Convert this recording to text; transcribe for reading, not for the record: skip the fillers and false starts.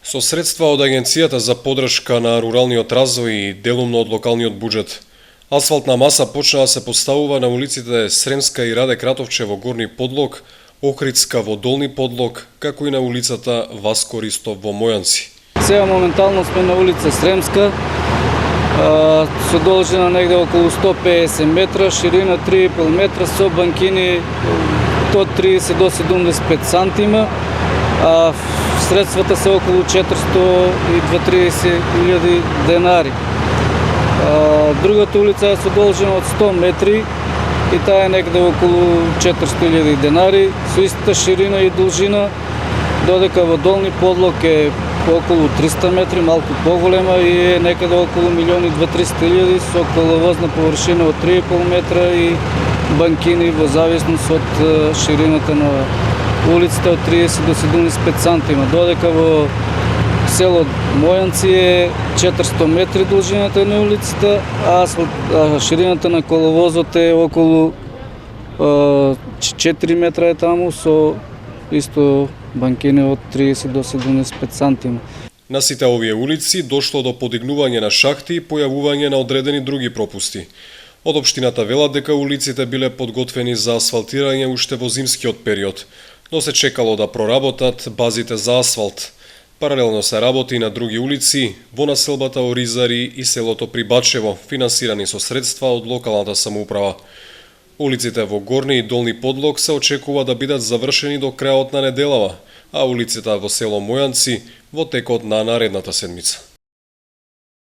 Со средства од Агенцијата за поддршка на руралниот развој и делумно од локалниот буџет, асфалтна маса почна да се поставува на улиците Сремска и Раде Кратовче во Горни Подлог, Охридска во Долни Подлог, како и на улицата Васко Ристов во Мојанци. Сега моментално сме на улица Сремска, со должина негде околу 150 метра, ширина 3,5 метра, со банкини од 30 до 75 сантима, а средствата се околу 430.000 денари. Другата улица е со должина од 100 метри и таа е негде околу 400.000 денари, со истата ширина и должина, додека во Долни Подлог е околу 300 метри, малку поголема и е некаде околу 1.200.000 со коловозна површина од 3,5 метра и банкини во зависност од ширината на улицата од 30 до 75 сантима, додека во село Мојанци е 400 метри должината на улицата, а ширината на коловозот е околу 4 метра е таму со исто банкини од 30 до 75 сантима. На сите овие улици дошло до подигнување на шахти и појавување на одредени други пропусти. Од општината велат дека улиците биле подготвени за асфалтирање уште во зимскиот период, но се чекало да проработат базите за асфалт. Паралелно се работи и на други улици во населбата Оризари и селото Прибачево, финансирани со средства од локалната самоуправа. Улиците во Горни и Долни Подлог се очекува да бидат завршени до крајот на неделава, а улиците во село Мојанци во текот на наредната седмица.